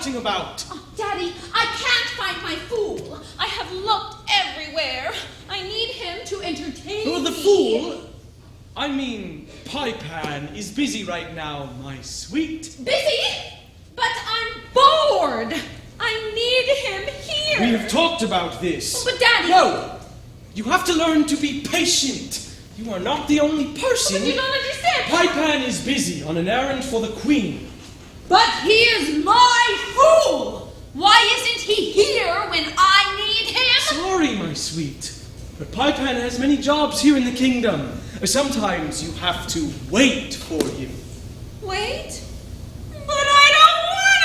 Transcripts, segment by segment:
shouting about? Oh, Daddy, I can't find my fool. I have looked everywhere. I need him to entertain me. Oh, the fool? I mean, Pie-Pan is busy right now, my sweet. Busy? But I'm bored. I need him here. We have talked about this. Oh, but Daddy... No! You have to learn to be patient. You are not the only person. But you don't understand. Pie-Pan is busy on an errand for the Queen. But he is my fool! Why isn't he here when I need him? Sorry, my sweet. But Pie-Pan has many jobs here in the kingdom. Sometimes you have to wait for him. Wait? But I don't want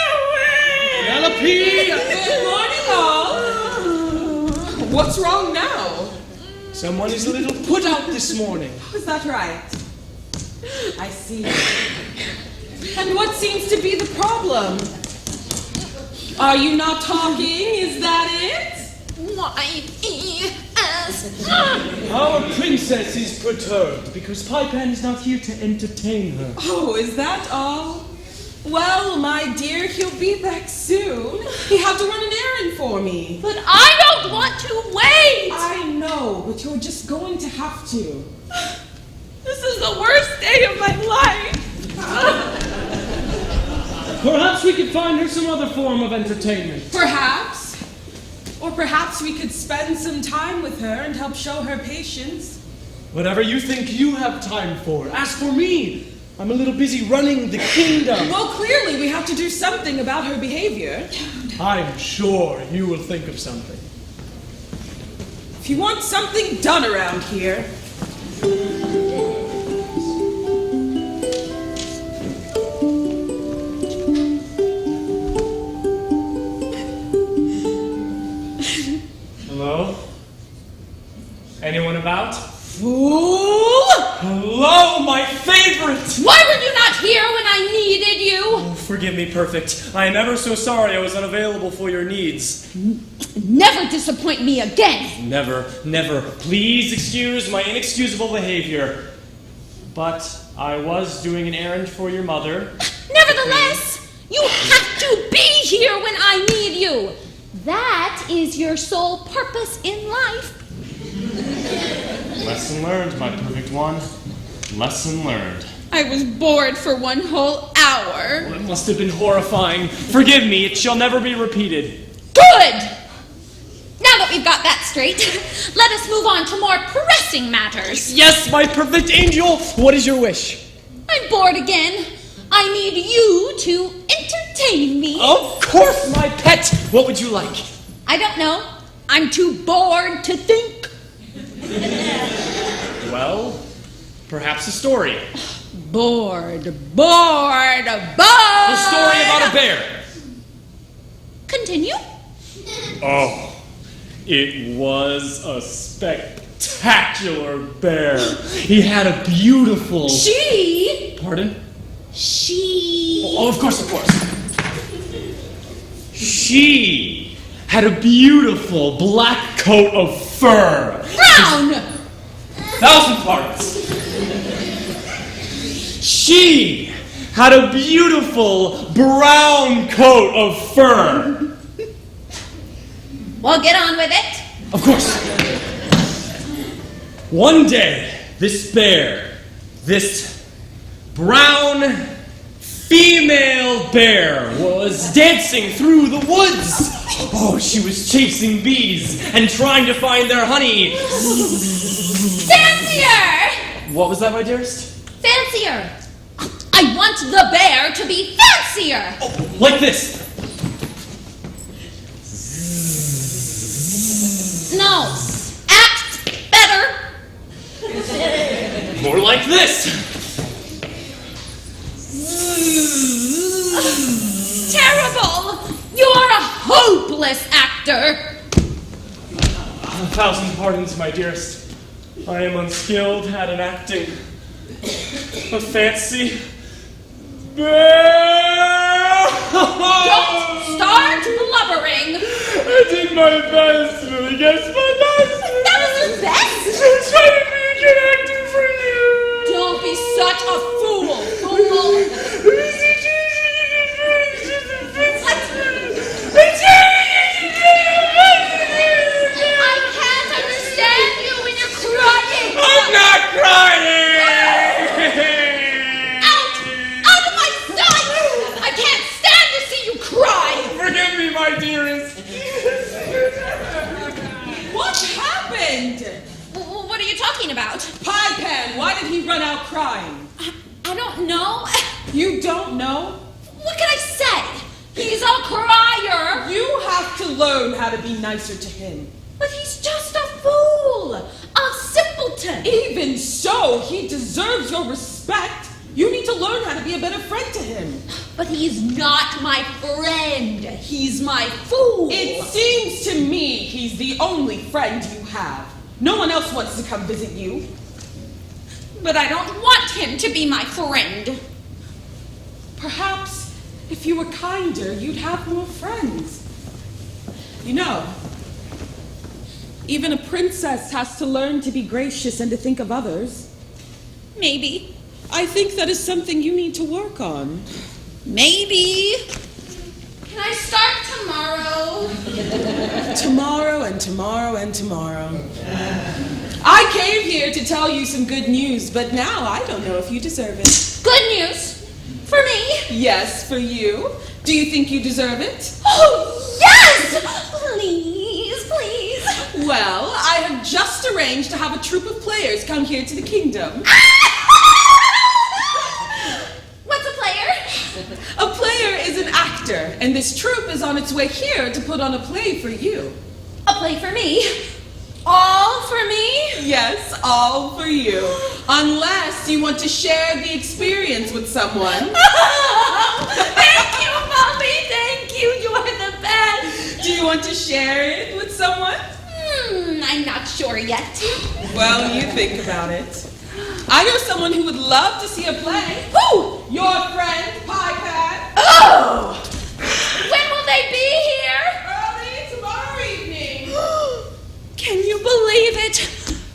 to wait! Good morning, all. What's wrong now? Someone is a little put out this morning. Is that right? I see. And what seems to be the problem? Are you not talking? Is that it? Why, yes. Our princess is perturbed because Pie-Pan is not here to entertain her. Oh, is that all? Well, my dear, he'll be back soon. He had to run an errand for me. But I don't want to wait! I know, but you're just going to have to. This is the worst day of my life! Perhaps we could find her some other form of entertainment. Perhaps. Or perhaps we could spend some time with her and help show her patience. Whatever you think you have time for. As for me, I'm a little busy running the kingdom. Well, clearly we have to do something about her behavior. I'm sure you will think of something. If you want something done around here... Hello? Anyone about? Fool! Hello, my favorite! Why were you not here when I needed you? Oh, forgive me, Perfect. I am ever so sorry I was unavailable for your needs. Never disappoint me again. Never, never. Please excuse my inexcusable behavior. But I was doing an errand for your mother. Nevertheless, you have to be here when I need you. That is your sole purpose in life. Lesson learned, my perfect one. Lesson learned. I was bored for one whole hour. Well, it must have been horrifying. Forgive me, it shall never be repeated. Good! Now that we've got that straight, let us move on to more pressing matters. Yes, my perfect angel! What is your wish? I'm bored again. I need you to entertain me. Of course, my pet! What would you like? I don't know. I'm too bored to think. Well, perhaps a story. Bored. A story about a bear. Continue. Oh, it was a spectacular bear. He had a beautiful... She... Pardon? She... Oh, of course, of course. She had a beautiful black coat of fur. Brown! 1,000 pardons. She had a beautiful brown coat of fur. Well, get on with it. Of course. One day, this bear, this brown female bear, was dancing through the woods. Oh, she was chasing bees and trying to find their honey. Fancier! What was that, my dearest? Fancier. I want the bear to be fancier. Oh, like this. No. Act better. More like this. Terrible. You're a hopeless actor. 1,000 pardons, my dearest. I am unskilled at an acting. A fancy bear! Don't start blubbering. I did my best, really. Guess my best. That was your best? I'm trying to be a good actor for you. Don't be such a fool, fool. What? You don't know? What can I say? He's a crier. You have to learn how to be nicer to him. But he's just a fool, a simpleton. Even so, he deserves your respect. You need to learn how to be a better friend to him. But he's not my friend. He's my fool. It seems to me he's the only friend you have. No one else wants to come visit you. But I don't want him to be my friend. Perhaps if you were kinder, you'd have more friends. You know, even a princess has to learn to be gracious and to think of others. Maybe. I think that is something you need to work on. Maybe. Can I start tomorrow? Tomorrow and tomorrow and tomorrow. I came here to tell you some good news, but now I don't know if you deserve it. Good news. For me. Yes, for you. Do you think you deserve it? Oh, yes! Please, please. Well, I have just arranged to have a troupe of players come here to the kingdom. What's a player? A player is an actor, and this troupe is on its way here to put on a play for you. A play for me? All for me? Yes, all for you. Unless you want to share the experience with someone. Thank you, Mommy. Thank you. You are the best. Do you want to share it with someone? I'm not sure yet. Well, you think about it. I know someone who would love to see a play. Who? Your friend, Pie Pat. Oh! When will they be here? Early tomorrow evening. Can you believe it?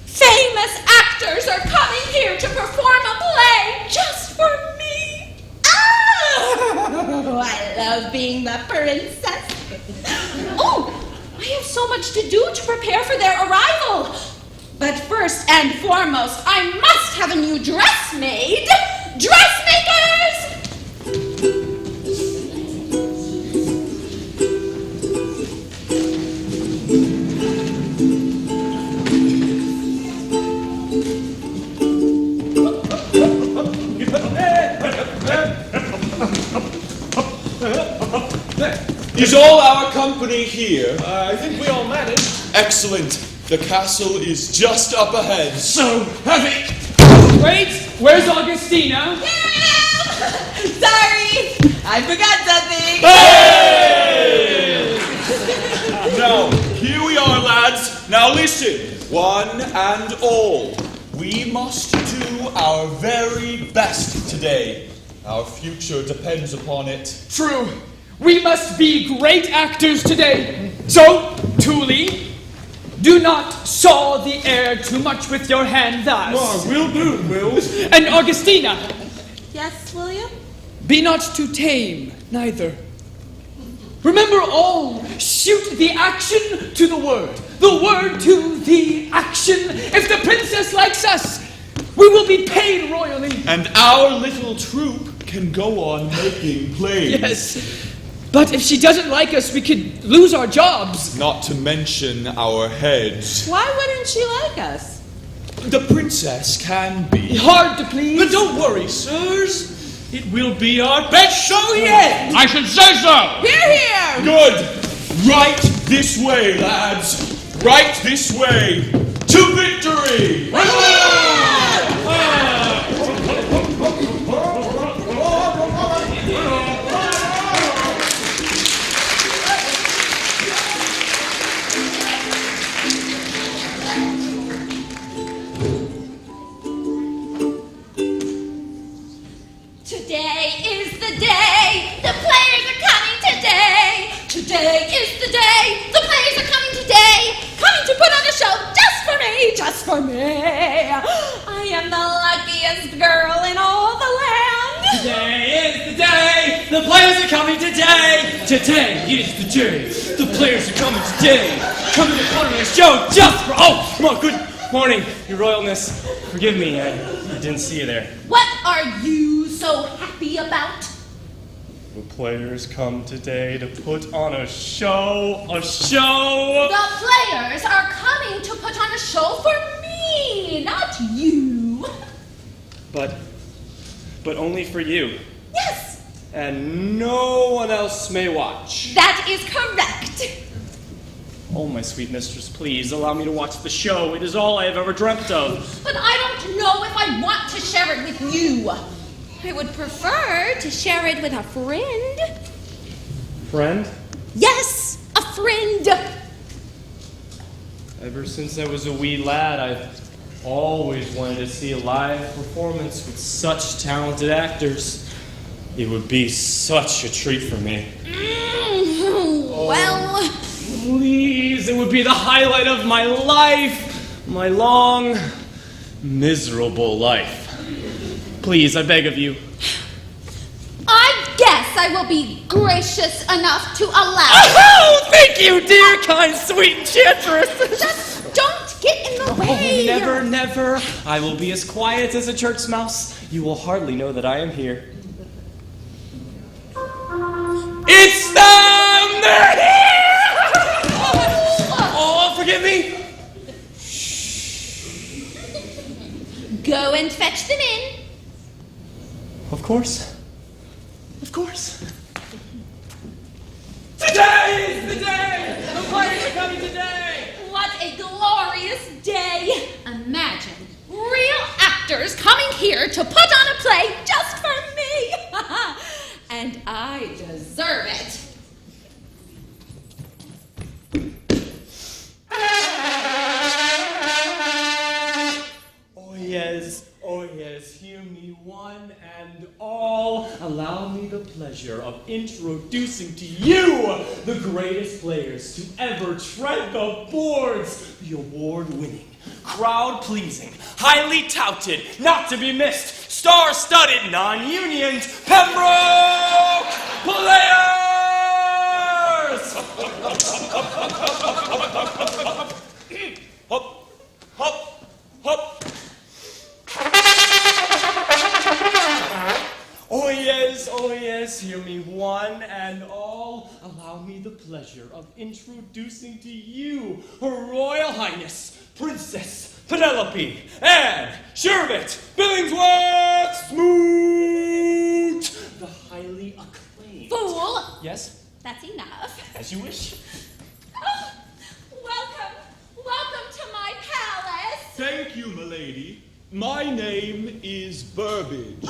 Famous actors are coming here to perform a play just for me. Oh, I love being the princess. Oh, I have so much to do to prepare for their arrival. But first and foremost, I must have a new dress made. Dressmakers! Is all our company here? I think we all managed. Excellent. The castle is just up ahead. So heavy. Wait, where's Augustina? Sorry, I forgot something. Hey! Now, here we are, lads. Now listen, one and all. We must do our very best today. Our future depends upon it. True. We must be great actors today. So, Tooley, do not saw the air too much with your hand thus. Will do, Will. And Augustina, Yes, William? be not too tame, neither. Remember all, shoot the action to the word to the action. If the princess likes us, we will be paid royally. And our little troupe can go on making plays. Yes, but if she doesn't like us, we could lose our jobs. Not to mention our heads. Why wouldn't she like us? The princess can be Hard to please. But don't worry, sirs. It will be our best show yet. I should say so. We're here! Good. Right this way, lads. Right this way. To victory. Today is the day. The players are coming today. Today is the day. The players are coming today. Coming to put on a show just for me. Just for me. I am the luckiest girl in all the land. Today is the day. The players are coming today. Today is the day. The players are coming today. Coming to put on a show just for. Oh, good morning, Your Royalness. Forgive me, I didn't see you there. What are you so happy about? The players come today to put on a show. A show. The players are coming to put on a show for me, not you. But only for you. Yes, And no one else may watch. that is correct. Oh, my sweet mistress, please allow me to watch the show. It is all I have ever dreamt of. But I don't know if I want to share it with you. I would prefer to share it with a friend. Friend? Yes, a friend. Ever since I was a wee lad, I've always wanted to see a live performance with such talented actors. It would be such a treat for me. Well, Please, it would be the highlight of my life. My long, miserable life. Please, I beg of you. I guess I will be gracious enough to allow. Oh, thank you, dear, kind, sweet enchantress. Just don't get in the way. Oh, never, never. I will be as quiet as a church mouse. You will hardly know that I am here. It's them! They're here! Oh, forgive me. Go and fetch them in. Of course. Of course. Today is the day! The players are coming today! What a glorious day! Imagine real actors coming here to put on a play just for me! And I deserve it. Oh yes, hear me one and all. Allow me the pleasure of introducing to you the greatest players to ever tread the boards. The award-winning, crowd-pleasing, highly touted, not to be missed, star-studded, non-unions, Pembroke Players! Hop, hop, hop. Oh yes, hear me one and all. Allow me the pleasure of introducing to you Her Royal Highness, Princess Penelope and Sherbet Billingsworth Smoot, the highly acclaimed. Fool! Yes, That's enough. as you wish. Welcome to my palace. Thank you, milady. My name is Burbage.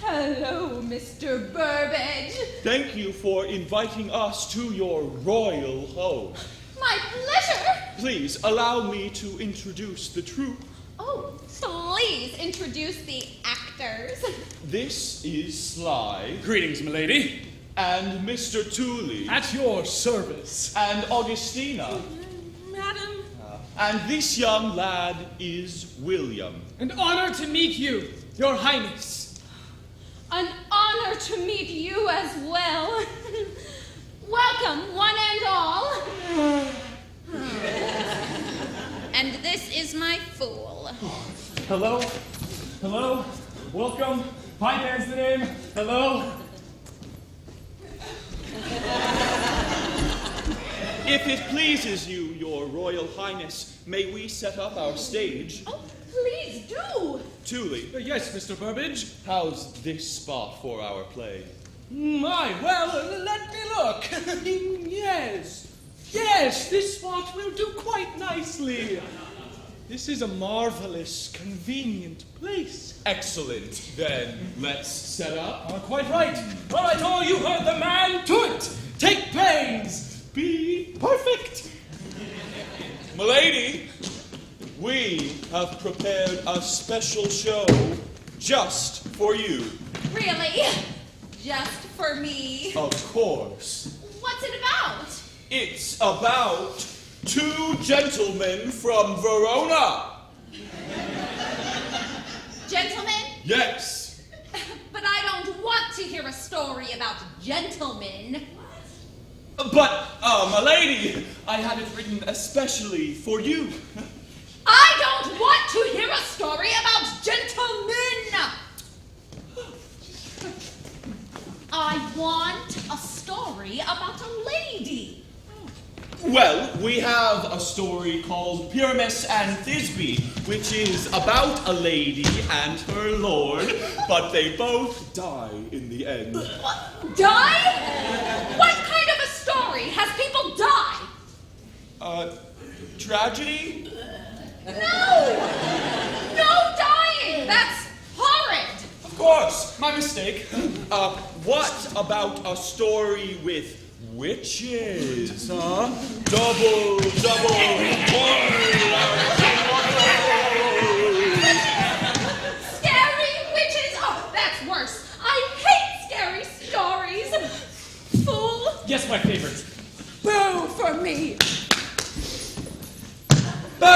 Hello, Mr. Burbage. Thank you for inviting us to your royal home. My pleasure. Please allow me to introduce the troupe. Oh, please introduce the actors. This is Sly Greetings, milady. and Mr. Tooley At your service. and Augustina. Madam, And this young lad is William. An honor to meet you, your highness. An honor to meet you as well. Welcome, one and all. And this is my fool. Hello, hello, welcome. Hi, there's the name. Hello. If it pleases you, your royal highness, may we set up our stage? Oh, please do. Tooley, Yes, Mr. Burbage. how's this spot for our play? My, well, let me look. Yes, this spot will do quite nicely. This is a marvelous, convenient place. Excellent. Then let's set up. Quite right. All right, all you heard the man, to it. Take pains. Be perfect. Milady, we have prepared a special show just for you. Really? Just for me. Of course. What's it about? It's about two gentlemen from Verona. Gentlemen? Yes. But I don't want to hear a story about gentlemen. But, milady, I had it written especially for you. I don't want to hear a story about gentlemen. I want a story about a lady. Well, we have a story called Pyramus and Thisbe, which is about a lady and her lord, but they both die in the end. Die? What kind of a story has people die? Tragedy? No dying! That's horrid! Of course, my mistake. What about a story with witches, huh? Double. Scary witches? Oh, that's worse. I hate scary stories. Fool. Yes, my favorite. Boo for me! Boo!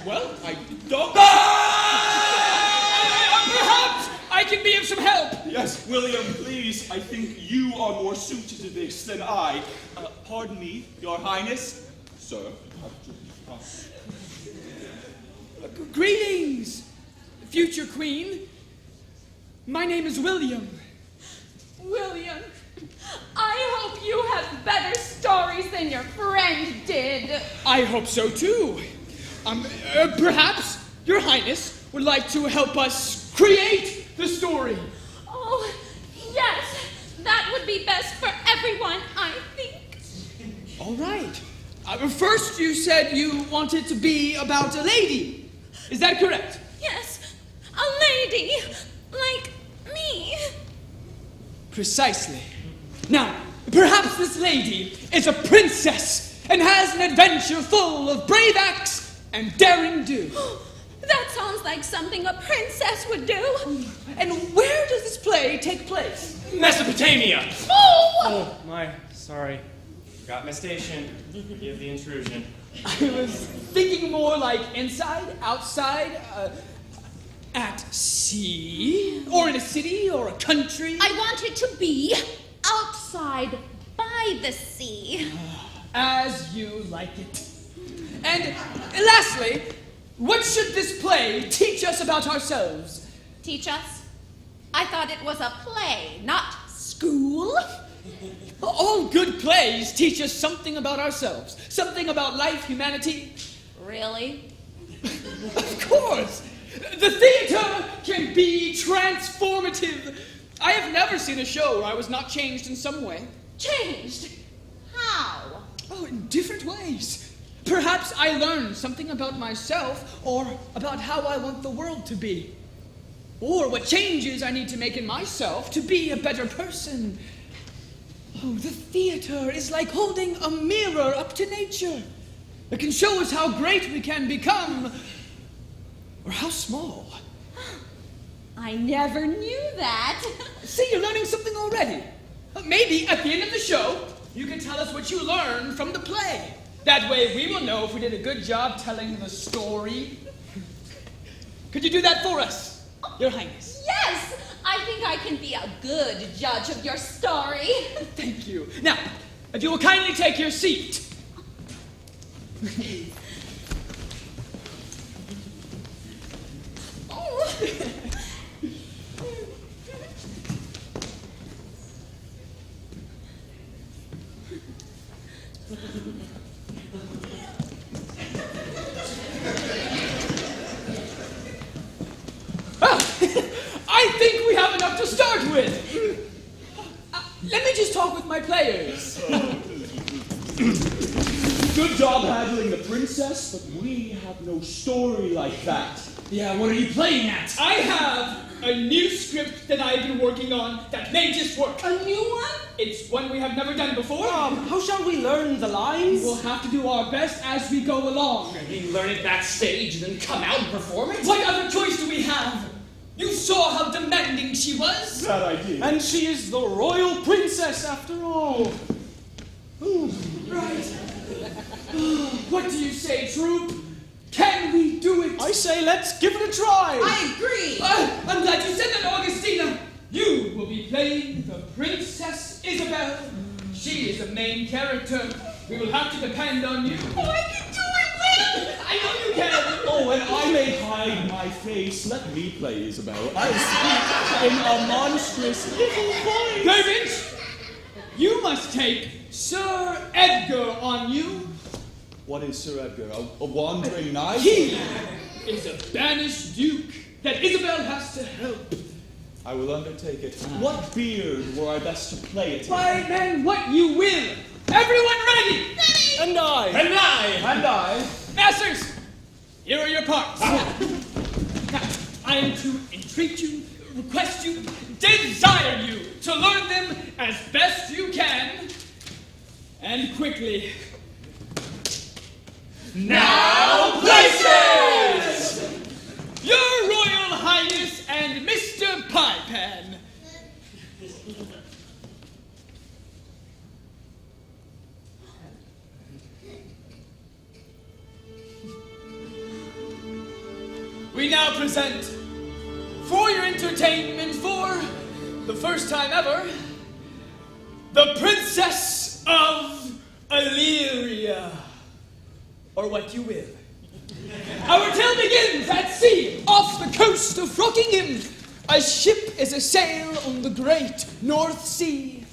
Well, I don't... Perhaps I can be of some help. Yes, William, please. I think you are more suited to this than I. Pardon me, Your Highness. Sir. Greetings, future queen. My name is William. William, I hope you have better stories than your friend did. I hope so too. Perhaps Your Highness would like to help us create the story. Oh, yes, that would be best for everyone, I think. All right. First, you said you wanted to be about a lady. Is that correct? Yes, a lady like me. Precisely. Now, perhaps this lady is a princess and has an adventure full of brave acts and daring do. That sounds like something a princess would do. And where does this play take place? Mesopotamia. Oh! My, sorry. Forgot my station. Forgive the intrusion. I was thinking more like inside, outside, at sea, or in a city, or a country. I want it to be outside by the sea. As you like it. And lastly, what should this play teach us about ourselves? Teach us? I thought it was a play, not school. All good plays teach us something about ourselves, something about life, humanity. Really? Of course! The theater can be transformative. I have never seen a show where I was not changed in some way. Changed? How? Oh, in different ways. Perhaps I learned something about myself, or about how I want the world to be. Or what changes I need to make in myself to be a better person. Oh, the theater is like holding a mirror up to nature. It can show us how great we can become, or how small. I never knew that. See, you're learning something already. Maybe at the end of the show, you can tell us what you learned from the play. That way we will know if we did a good job telling the story. Could you do that for us, Your Highness? Yes, I think I can be a good judge of your story. Thank you. Now, if you will kindly take your seat. I think we have enough to start with. Let me just talk with my players. Good job handling the princess, but we have no story like that. Yeah, what are you playing at? I have a new script that I've been working on that may just work. A new one? It's one we have never done before. How shall we learn the lines? We'll have to do our best as we go along. You learn it backstage and then come out and perform it? What other choice do we have? You saw how demanding she was. That I did. And she is the royal princess after all. Right. What do you say, troop? Can we do it? I say let's give it a try. I agree. I'm glad you said that, Augustina. You will be playing the Princess Isabel. She is the main character. We will have to depend on you. Oh, I can do it, Will. I know you can. Oh, When I may hide my face, let me play Isabel. I'll speak in a monstrous little voice. Burbage, you must take Sir Edgar on you. What is Sir Edgar? A wandering knight? He is a banished duke that Isabel has to help. I will undertake it. What beard were I best to play it in? Why, then, what you will. Everyone ready? Ready! And I. And I. And I. Masters, here are your parts. Now, I am to entreat you, request you, desire you to learn them as best you can, and quickly. Now, places! Your Royal Highness and Mr. Piepan. We now present, for your entertainment, for the first time ever, the Princess of Illyria, or what you will. Our tale begins at sea, off the coast of Rockingham. A ship is a sail on the great North Sea.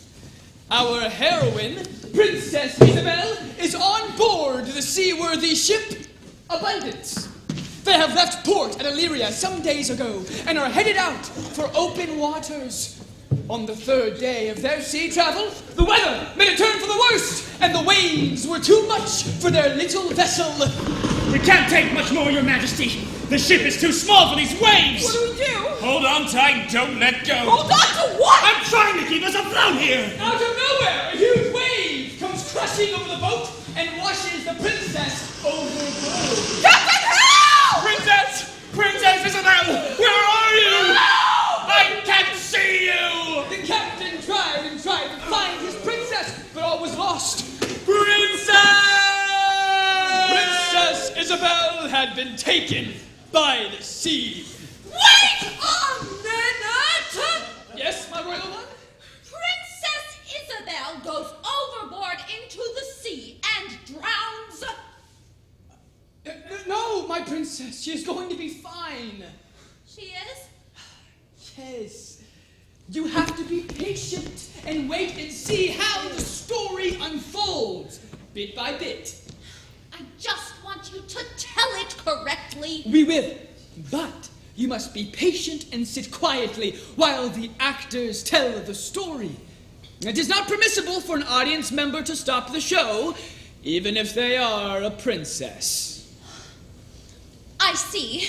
Our heroine, Princess Isabel, is on board the seaworthy ship Abundance. They have left port at Illyria some days ago and are headed out for open waters. On the third day of their sea travel, the weather made a turn for the worst, and the waves were too much for their little vessel. We can't take much more, Your Majesty. The ship is too small for these waves. What do we do? Hold on tight, don't let go. Hold on to what? I'm trying to keep us afloat here. Out of nowhere, a huge wave comes crashing over the boat and washes the princess overboard. Captain, help! Princess Isabel, where are you? Help! I can't see you. The captain tried and tried to find his princess, but all was lost. Princess Isabel had been taken by the sea. Wait a minute! Yes, my royal one? Princess Isabel goes overboard into the sea and drowns. No, my princess. She is going to be fine. She is? Yes. You have to be patient and wait and see how the story unfolds, bit by bit. I just want you to tell it correctly. We will, but you must be patient and sit quietly while the actors tell the story. It is not permissible for an audience member to stop the show, even if they are a princess. I see.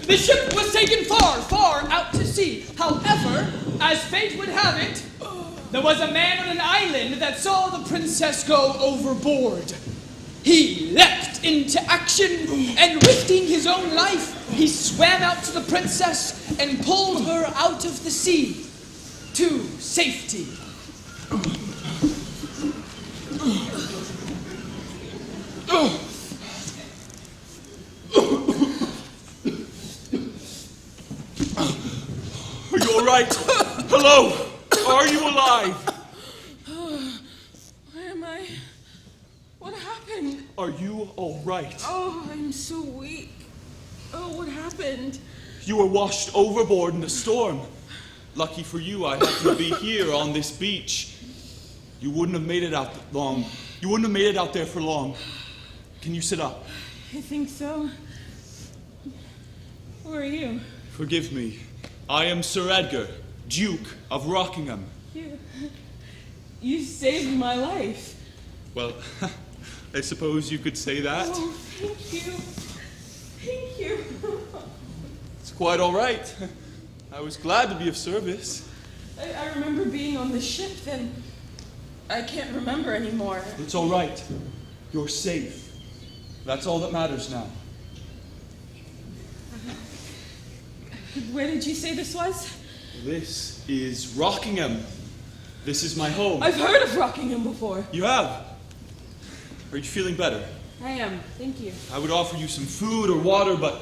The ship was taken far, far out to sea. However, as fate would have it, there was a man on an island that saw the princess go overboard. He leapt into action, and risking his own life, he swam out to the princess and pulled her out of the sea to safety. Are you all right? Hello? Are you alive? Where am I? What happened? Are you all right? Oh, I'm so weak. Oh, what happened? You were washed overboard in the storm. Lucky for you, I happened to be here on this beach. You wouldn't have made it out long. You wouldn't have made it out there for long. Can you sit up? I think so. Who are you? Forgive me. I am Sir Edgar, Duke of Rockingham. You saved my life. Well, I suppose you could say that. Oh, thank you. Thank you. It's quite all right. I was glad to be of service. I remember being on the ship, then I can't remember anymore. It's all right. You're safe. That's all that matters now. Where did you say this was? This is Rockingham. This is my home. I've heard of Rockingham before. You have? Are you feeling better? I am, thank you. I would offer you some food or water, but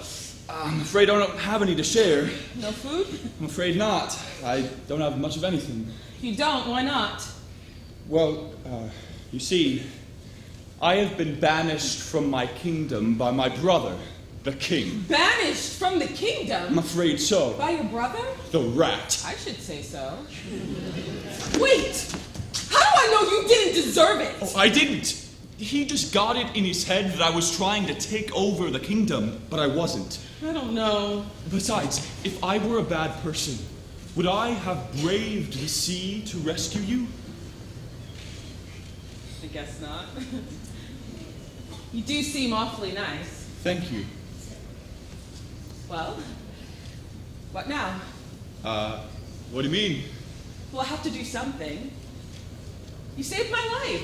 I'm afraid I don't have any to share. No food? I'm afraid not. I don't have much of anything. You don't? Why not? Well, you see, I have been banished from my kingdom by my brother, the king. Banished from the kingdom? I'm afraid so. By your brother? The rat. I should say so. Wait! How do I know you didn't deserve it? Oh, I didn't. He just got it in his head that I was trying to take over the kingdom, but I wasn't. I don't know. Besides, if I were a bad person, would I have braved the sea to rescue you? I guess not. You do seem awfully nice. Thank you. Well, what now? What do you mean? Well, I have to do something. You saved my life.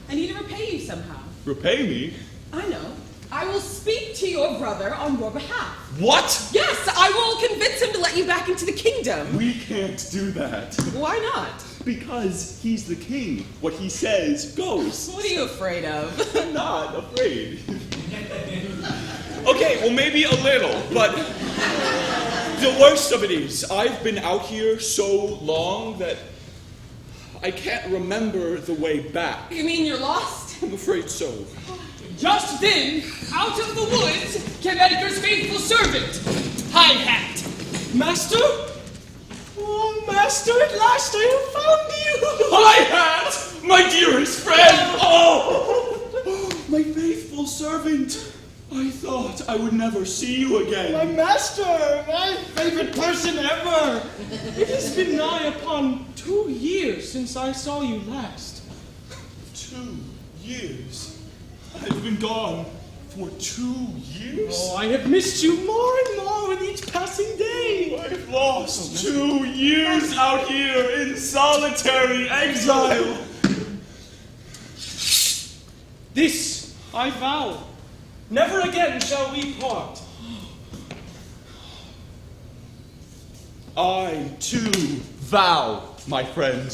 I need to repay you somehow. Repay me? I know. I will speak to your brother on your behalf. What? Yes, I will convince him to let you back into the kingdom. We can't do that. Why not? Because he's the king. What he says goes. What are you afraid of? I'm not afraid. Okay, well, maybe a little, but the worst of it is, I've been out here so long that I can't remember the way back. You mean you're lost? I'm afraid so. Just then, out of the woods came Edgar's faithful servant, High Hat. Master? Oh, Master, at last I have found you! High Hat! My dearest friend! Oh! My faithful servant! I thought I would never see you again. My master! My favorite person ever! It has been nigh upon 2 years since I saw you last. 2 years? I've been gone for 2 years? Oh, I have missed you more and more with each passing day. I've lost 2 years out here in solitary exile. This I vow. Never again shall we part. I, too, vow, my friend.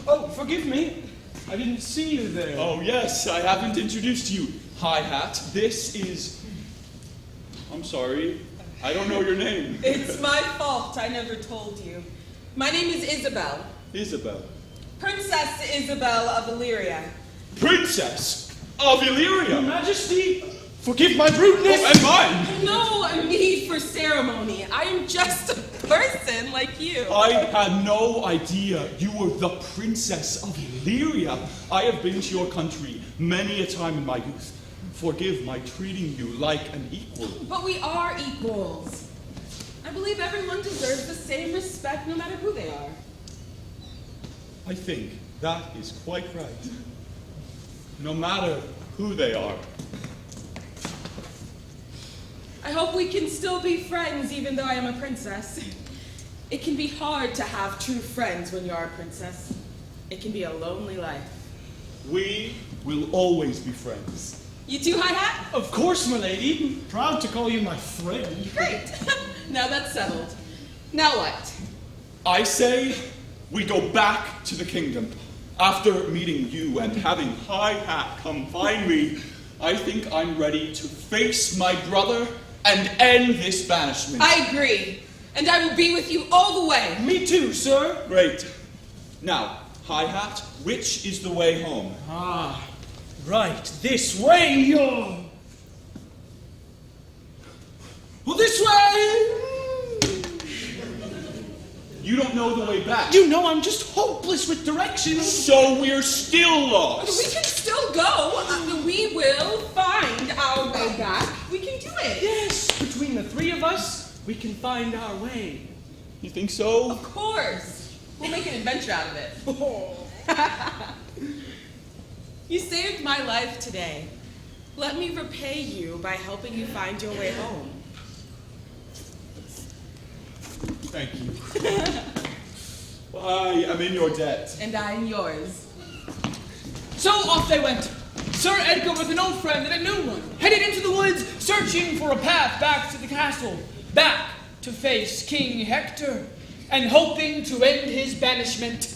Oh, forgive me. I didn't see you there. Oh, yes, I haven't introduced you. Hi, Hat. This is... I'm sorry. I don't know your name. It's my fault I never told you. My name is Isabel. Isabel. Princess Isabel of Illyria. Princess of Illyria. Your Majesty, forgive my rudeness. Oh, and mine. No need for ceremony. I am just a person like you. I had no idea you were the Princess of Illyria. I have been to your country many a time in my youth. Forgive my treating you like an equal. But we are equals. I believe everyone deserves the same respect no matter who they are. I think that is quite right. No matter who they are. I hope we can still be friends even though I am a princess. It can be hard to have true friends when you are a princess. It can be a lonely life. We will always be friends. You too, High Hat? Of course, my lady. Proud to call you my friend. Great. Now that's settled. Now what? I say we go back to the kingdom. After meeting you and having High Hat come find me, I think I'm ready to face my brother and end this banishment. I agree. And I will be with you all the way. Me too, sir. Great. Now, High Hat, which is the way home? Ah, right. This way, yo. Well, this way. You don't know the way back. You know I'm just hopeless with directions. So we're still lost. We can still go. We will find our way back. We can do it. Yes, between the three of us, we can find our way. You think so? Of course. We'll make an adventure out of it. You saved my life today. Let me repay you by helping you find your way home. Thank you. Well, I am in your debt. And I am yours. So off they went. Sir Edgar with an old friend and a new one, headed into the woods, searching for a path back to the castle, back to face King Hector, and hoping to end his banishment.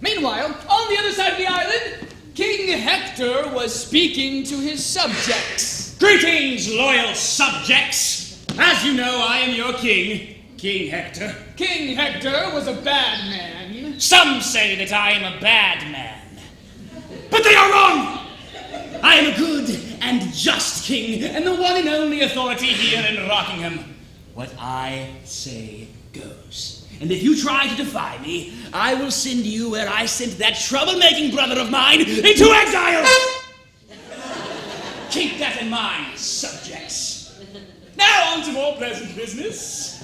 Meanwhile, on the other side of the island, King Hector was speaking to his subjects. Greetings, loyal subjects. As you know, I am your king, King Hector. King Hector was a bad man. Some say that I am a bad man. But they are wrong! I am a good and just king, and the one and only authority here in Rockingham. What I say goes. And if you try to defy me, I will send you where I sent that troublemaking brother of mine into exile! Keep that in mind, subjects. Now on to more pleasant business.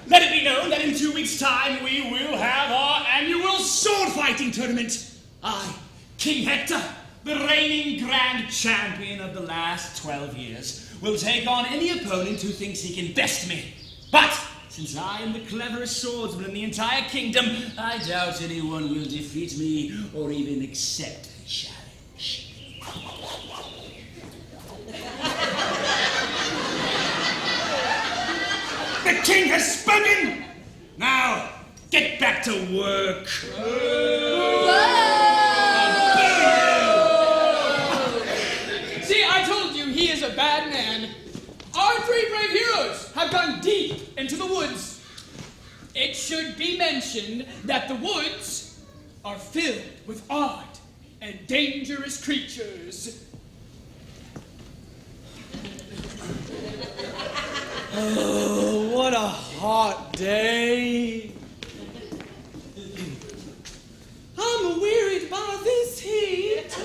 Let it be known that in 2 weeks' time we will have our annual sword-fighting tournament. I, King Hector, the reigning grand champion of the last 12 years, will take on any opponent who thinks he can best me. But since I am the cleverest swordsman in the entire kingdom, I doubt anyone will defeat me or even accept the challenge. The king has spoken! Now, get back to work. See, I told you he is a bad man. Our 3 brave heroes have gone deep into the woods. It should be mentioned that the woods are filled with odd and dangerous creatures. Oh, what a hot day. I'm wearied by this heat.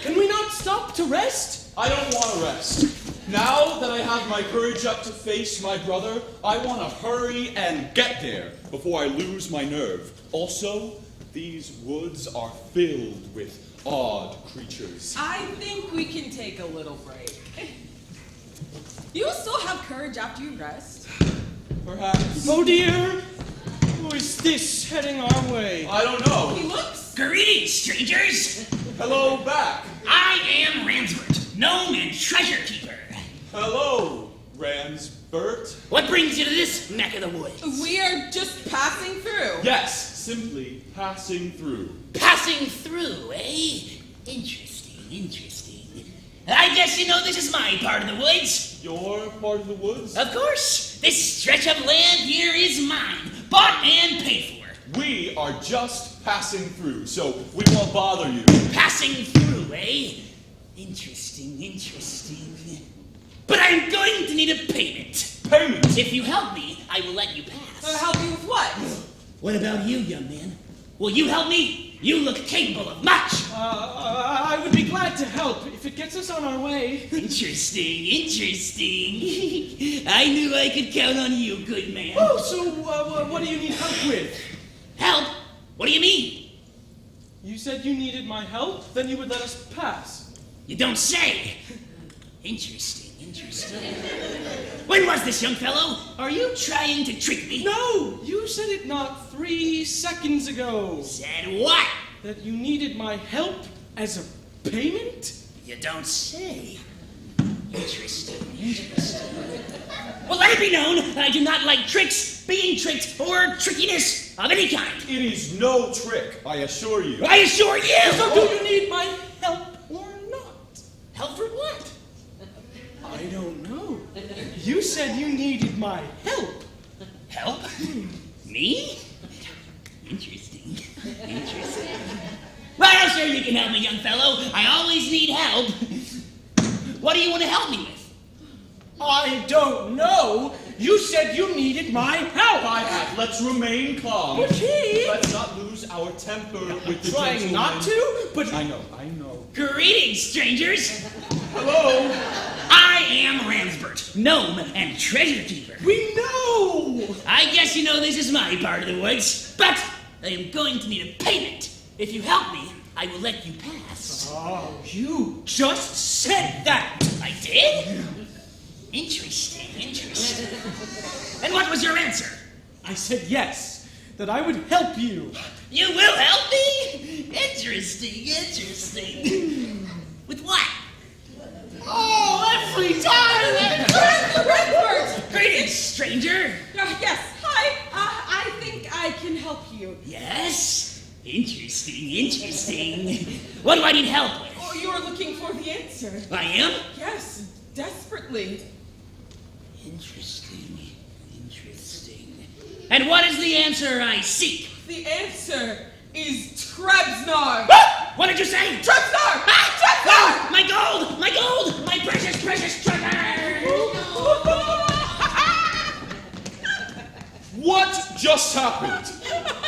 Can we not stop to rest? I don't want to rest. Now that I have my courage up to face my brother, I want to hurry and get there before I lose my nerve. Also, these woods are filled with odd creatures. I think we can take a little break. You still have courage after you rest? Perhaps. Oh dear. Who is this heading our way? I don't know. He looks... Greetings, strangers! Hello back. I am Ranzbert, gnome and treasure keeper. Hello, Ranzbert. What brings you to this neck of the woods? We are just passing through. Yes, simply passing through. Passing through, eh? Interesting. I guess you know this is my part of the woods. Your part of the woods? Of course. This stretch of land here is mine, bought and paid for. We are just passing through, so we won't bother you. Passing through, eh? Interesting. But I'm going to need a payment. Payment? If you help me, I will let you pass. Help you with what? What about you, young man? Will you help me? You look capable of much. I would be glad to help if it gets us on our way. Interesting. I knew I could count on you, good man. Oh, so what do you need help with? Help? What do you mean? You said you needed my help, then you would let us pass. You don't say. Interesting. When was this, young fellow? Are you trying to trick me? No, you said it not 3 seconds ago. Said what? That you needed my help as a payment? You don't say. Interesting. Well, let it be known, I do not like tricks, being tricked, or trickiness of any kind. It is no trick, I assure you. I assure you! So do you need my help or not? Help for what? I don't know. You said you needed my help. Help? Me? Interesting. Well, sure you can help me, young fellow. I always need help. What do you want to help me with? I don't know. You said you needed my help. Let's remain calm. Okay. Let's not lose our temper with the Trying gentleman. not to, but I know. Greetings, strangers. Hello. I am Ranzbert, gnome and treasure keeper. we know. I guess you know this is my part of the woods, but I am going to need a payment. If you help me, I will let you pass. Oh, you just said that. I did? Interesting. And what was your answer? I said yes, that I would help you. You will help me? Interesting. With what? Oh, every time! Ranzbert! Greetings, stranger. Yes, hi. I think I can help you. Yes? Interesting. What do I need help with? Oh, you're looking for the answer. I am? Yes, desperately. Interesting. And what is the answer I seek? The answer is Trebsnar. What did you say? Transleau! Ah, my gold! My gold! My precious, precious treasure! What just happened?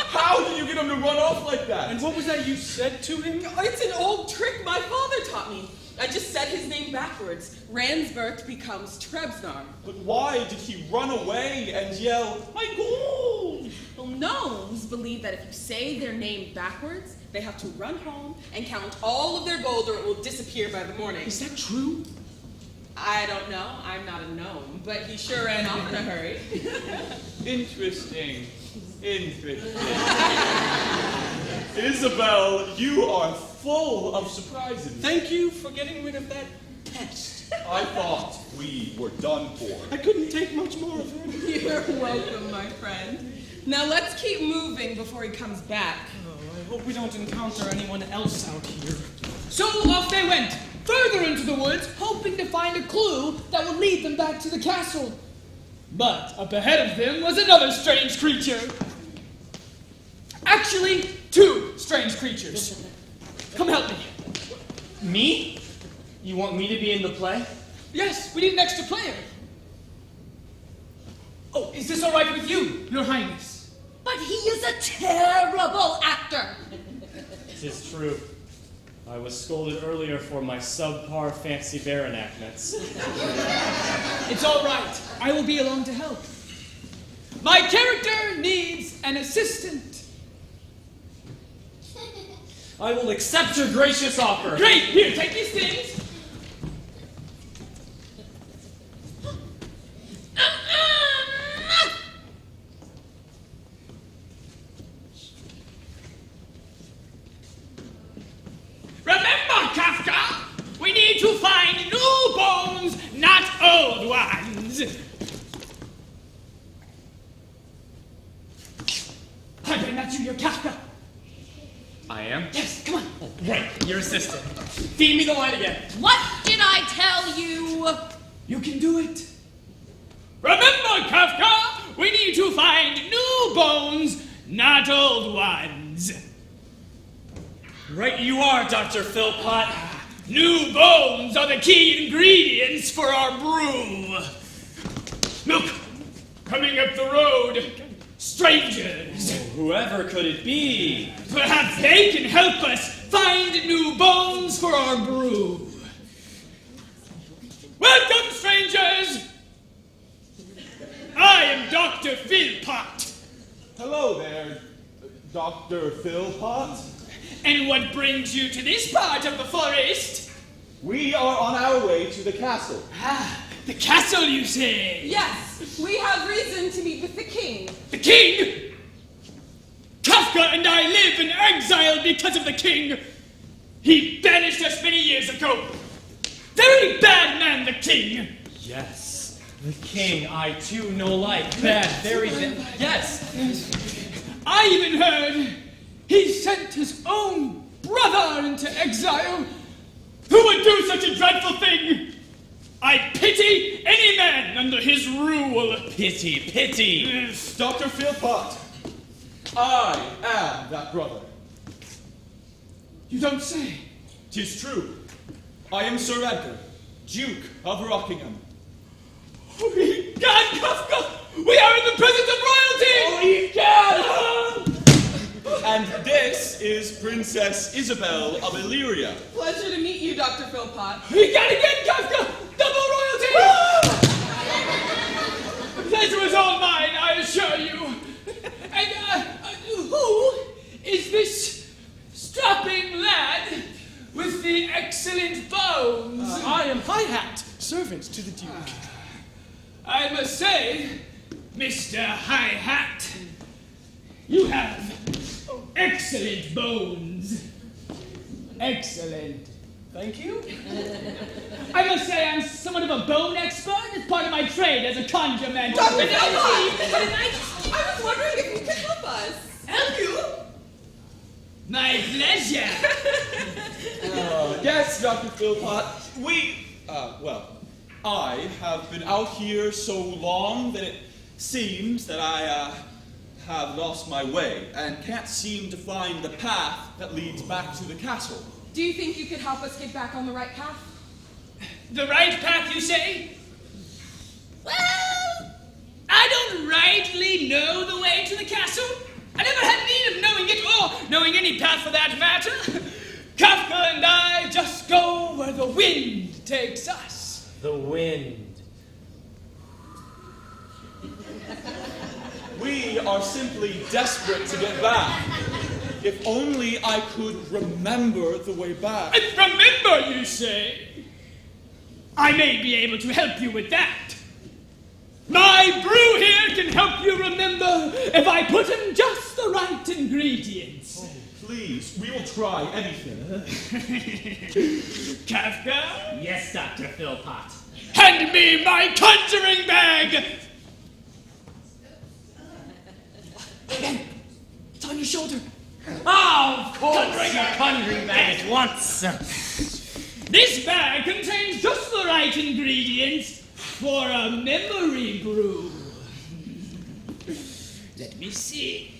How did you get him to run off like that? And what was that you said to him? It's an old trick my father taught me. I just said his name backwards. Ranzbert becomes Trebsnar. But why did he run away and yell, my gold? Well, gnomes believe that if you say their name backwards, they have to run home and count all of their gold or it will disappear by the morning. Is that true? I don't know. I'm not a gnome, but he sure ran off in a hurry. Interesting. Interesting. Isabel, you are full of surprises. Thank you for getting rid of that pest. I thought we were done for. I couldn't take much more of her. You're welcome, my friend. Now let's keep moving before he comes back. Oh, I hope we don't encounter anyone else out here. So off they went, further into the woods, hoping to find a clue that would lead them back to the castle. But up ahead of them was another strange creature. Actually, two strange creatures. Come help me. Me? You want me to be in the play? Yes, we need an extra player. Oh, is this all right with you, Your Highness? But he is a terrible actor. It is true. I was scolded earlier for my subpar fancy bear enactments. It's all right. I will be along to help. My character needs an assistant. I will accept your gracious offer. Great! Here, take these things. Remember, Kafka, we need to find new bones, not old ones. I bet that's you, Kafka. I am? Yes, come on. Right, your assistant. Feed me the line again. What did I tell you? You can do it. Remember, Kafka, we need to find new bones, not old ones. Right you are, Dr. Philpot. New bones are the key ingredients for our brew. Look, coming up the road, strangers. Whoever could it be? Perhaps they can help us find new bones for our brew. Welcome, strangers. I am Dr. Philpot. Hello there, Dr. Philpot. And what brings you to this part of the forest? We are on our way to the castle. Ah, the castle, you say? Yes, we have reason to meet with the king. The king? Kafka and I live in exile because of the king. He banished us many years ago. Very bad man, the king. Yes, the king I too know like. Bad, very bad. Yes. I even heard he sent his own brother into exile. Who would do such a dreadful thing? I pity any man under his rule. Pity, pity. Yes. Dr. Philpot, I am that brother. You don't say. 'Tis true. I am Sir Edgar, Duke of Rockingham. Oh, egad, Kafka! We are in the presence of royalty! Oh, egad! And this is Princess Isabel of Illyria. Pleasure to meet you, Dr. Philpot. Egad again, Kafka! Double royalty! Pleasure is all mine, I assure you. And, who is this strapping lad with the excellent bones? I am High Hat, servant to the Duke. I must say, Mr. High Hat, you have excellent bones. Excellent. Thank you. I must say I'm somewhat of a bone expert. It's part of my trade as a conjure man. Dr. Philpot! I was wondering if you could help us. Help you? My pleasure. Yes, Dr. Philpot. I have been out here so long that it seems that I have lost my way and can't seem to find the path that leads back to the castle. Do you think you could help us get back on the right path? The right path, you say? Well, I don't rightly know the way to the castle. I never had need of knowing it, or knowing any path for that matter. Kafka and I just go where the wind takes us. The wind. We are simply desperate to get back. If only I could remember the way back. Remember, you say? I may be able to help you with that. My brew here can help you remember if I put in just the right ingredients. Oh, please, we will try anything. Kafka? Yes, Dr. Philpot. Hand me my conjuring bag! Ben, it's on your shoulder. Oh, of course! A conjuring bag at once. This bag contains just the right ingredients for a memory brew. Let me see.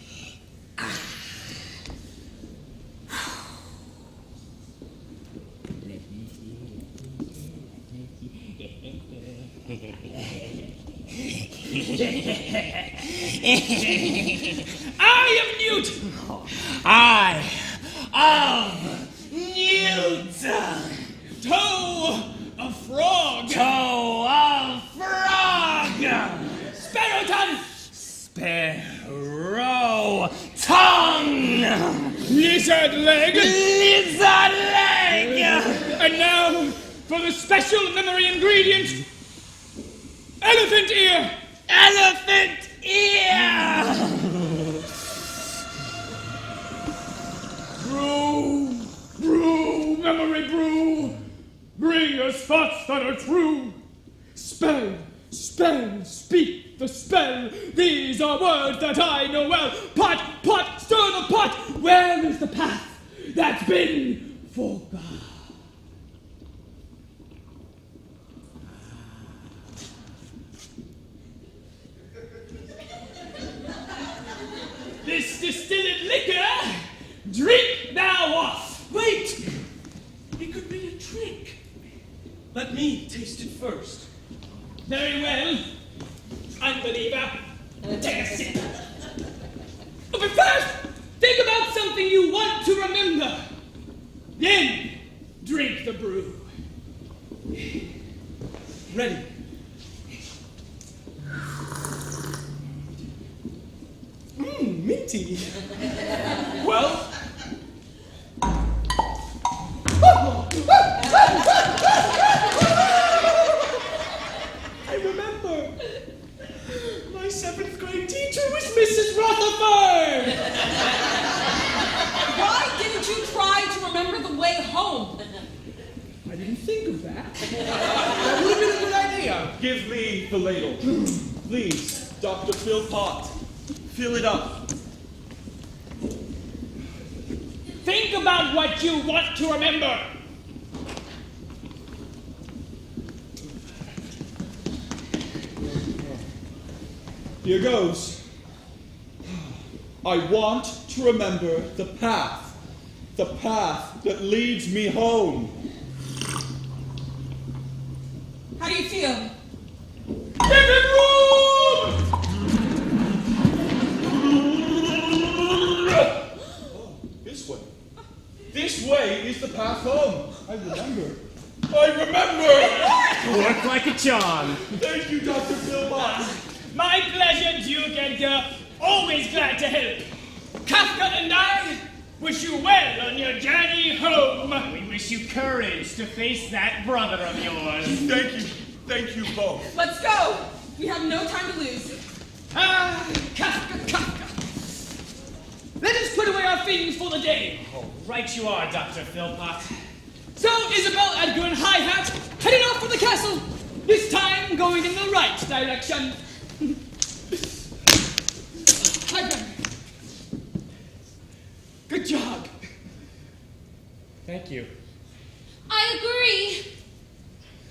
I am Newt. I of Newt. Toe of frog. Toe of frog. Sparrow tongue. Sparrow tongue. Lizard leg. Lizard leg. And now for the special memory ingredient. Elephant ear. Elephant ear. Brew, memory brew. Bring us thoughts that are true. Spell, speak the spell. These are words that I know well. Pot, stir the pot. Where is the path that's been forgot? This distilled liquor, drink thou off. Wait! It could be a trick. Let me taste it first. Very well. Unbeliever. Take a sip. But first, think about something you want to remember. Then, drink the brew. Ready. Minty. Well, I remember. My 7th grade teacher was Mrs. Rutherford. Why didn't you try to remember the way home? I didn't think of that. That would have been a good idea. give me the ladle. Please, Dr. Philpot. Fill it up. Think about what you want to remember. Here goes. I want to remember the path that leads me home. How do you feel? Living room! Oh, this way. This way is the path home. I remember. Work like a charm. Thank you, Dr. Philpot. My pleasure, Duke Edgar. Always glad to help. Kafka and I wish you well on your journey home. We wish you courage to face that brother of yours. Thank you both. Let's go. We have no time to lose. Ah, Kafka. Let us put away our things for the day. Right you are, Dr. Philpot. So, Isabel, Edgar, and Hi-Hat heading off for the castle. This time going in the right direction. Hi-Hat. Good job. Thank you. I agree.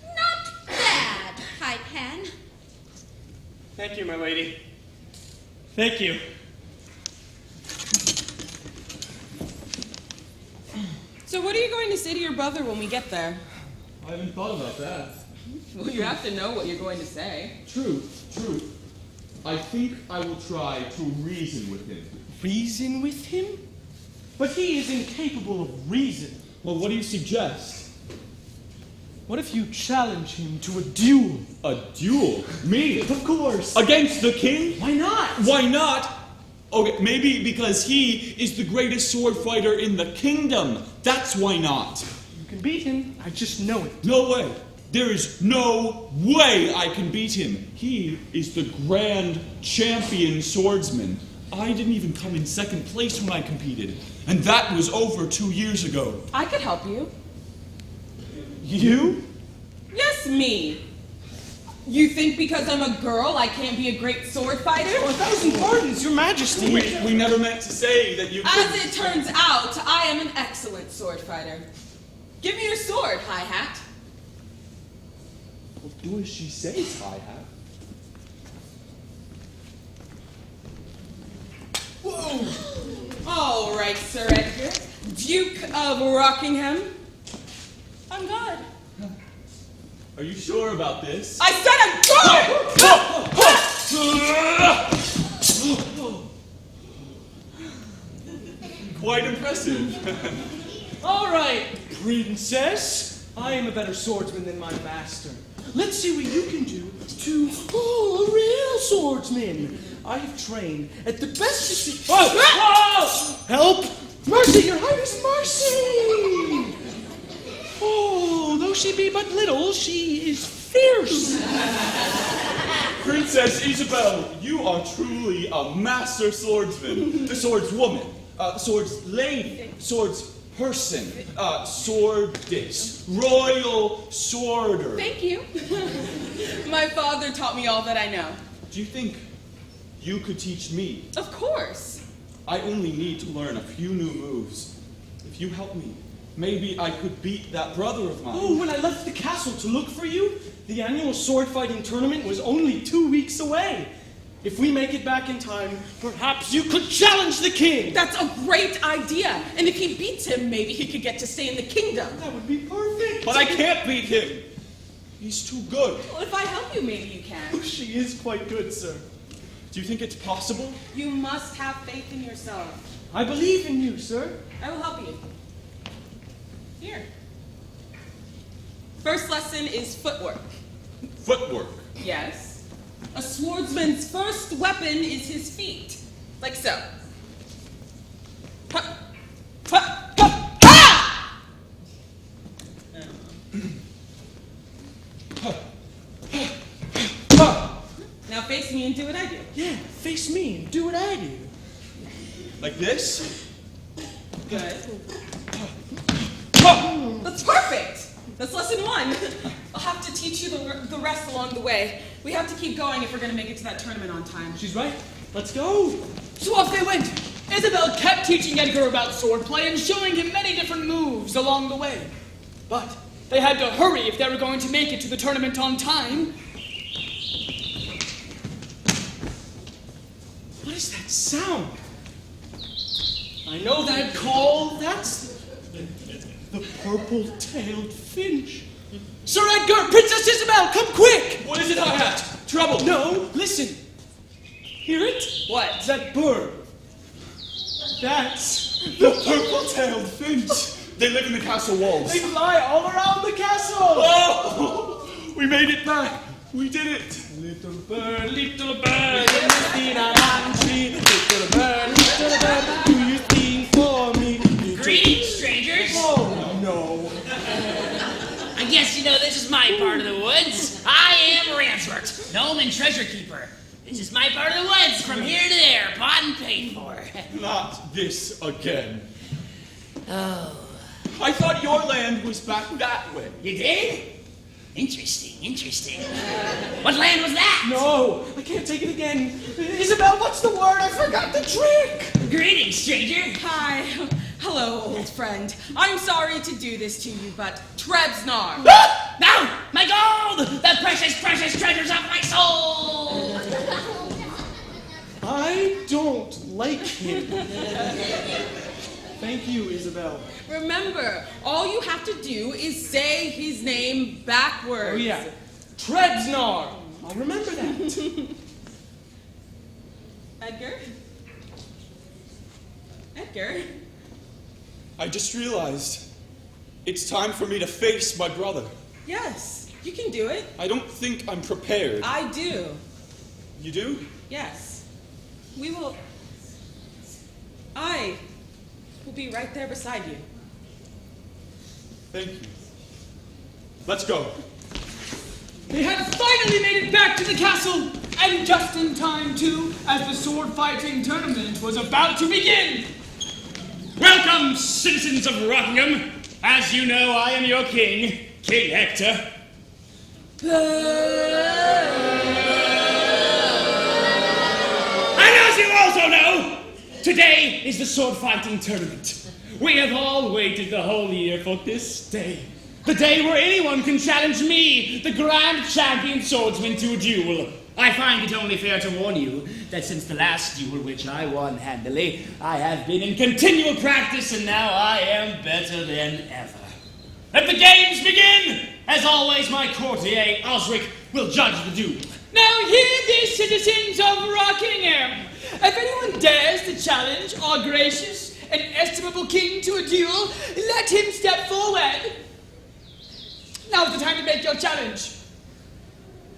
Not bad, Hi-Pan. Thank you, my lady. Thank you. are you going to say to your brother when we get there? I haven't thought about that. Well, you have to know what you're going to say. True. I think I will try to reason with him. Reason with him? But he is incapable of reason. Well, what do you suggest? What if you challenge him to a duel? A duel? Me? Of course. Against the king? Why not? Why not? Okay, maybe because he is the greatest sword fighter in the kingdom. That's why not. You can beat him. I just know it. No way. There is no way I can beat him. He is the grand champion swordsman. I didn't even come in second place when I competed. And that was over 2 years ago. I could help you. You? Yes, me. You think because I'm a girl I can't be a great sword fighter? Oh, 1,000 pardons, your majesty. We never meant to say that you As it turns out, I am an excellent sword fighter. Give me your sword, High Hat. Well, do as she says, High Hat. Whoa! All right, Sir Edgar, Duke of Rockingham. I'm good. Are you sure about this? I said I'm good! Quite impressive. All right, princess. I am a better swordsman than my master. Let's see what you can do to a real swordsman. I have trained at the best. Oh! Help! Mercy, your highness, mercy! Oh, though she be but little, she is fierce. Princess Isabel, you are truly a master swordsman. The swordswoman, swords lady, swords person, swordess, royal sworder. Thank you. My father taught me all that I know. Do you think you could teach me? Of course. I only need to learn a few new moves. If you help me, maybe I could beat that brother of mine. Oh, when I left the castle to look for you, the annual sword fighting tournament was only 2 weeks away. If we make it back in time, perhaps you could challenge the king. That's a great idea. And if he beats him, maybe he could get to stay in the kingdom. That would be perfect. But I can't beat him. He's too good. Well, if I help you, maybe you can. She is quite good, sir. Do you think it's possible? You must have faith in yourself. I believe in you, sir. I will help you. Here. First lesson is footwork. Footwork. Yes. A swordsman's first weapon is his feet. Like so. Ha! Ha! Ha! Ha! Now face me and do what I do. Yeah, face me and do what I do. Like this? Good. That's perfect! That's lesson 1. I'll have to teach you the rest along the way. We have to keep going if we're going to make it to that tournament on time. She's right. Let's go. So off they went. Isabel kept teaching Edgar about swordplay and showing him many different moves along the way. But they had to hurry if they were going to make it to the tournament on time. What is that sound? I know that call. That's the purple-tailed finch. Sir Edgar, Princess Isabel, come quick! What is it, High Hat? Trouble! No, listen. Hear it? What? That bird. That's The purple-tailed finch. They live in the castle walls. They fly all around the castle. Oh! We made it back. We did it. Little bird, in the cinnamon tree. Little bird, do you sing for me? Greetings, strangers. Oh, no. I guess you know this is my part of the woods. I am Ranzbert, gnome and treasure keeper. This is my part of the woods, from here to there, bought and paid for. Not this again. Oh, I thought your land was back that way. you did? Interesting. What land was that? No, I can't take it again. Isabel, what's the word? I forgot the trick. Greetings, stranger. Hi. Hello, old friend. I'm sorry to do this to you, but Trebsnar. No! My gold! The precious treasures of my soul! I don't like him. Thank you, Isabel. Remember, all you have to do is say his name backwards. Oh, yeah. Tredsnar. I'll remember that. Edgar? Edgar? I just realized it's time for me to face my brother. Yes, you can do it. I don't think I'm prepared. I do. You do? Yes. I will be right there beside you. Thank you. Let's go. They had finally made it back to the castle, and just in time, too, as the sword-fighting tournament was about to begin. Welcome, citizens of Rockingham. As you know, I am your king, King Hector. And as you also know, today is the sword-fighting tournament. We have all waited the whole year for this day. The day where anyone can challenge me, the grand champion swordsman, to a duel. I find it only fair to warn you that since the last duel, which I won handily, I have been in continual practice, and now I am better than ever. Let the games begin! As always, my courtier, Osric, will judge the duel. Now hear these citizens of Rockingham. If anyone dares to challenge our gracious and estimable king to a duel, let him step forward. Now's the time to make your challenge.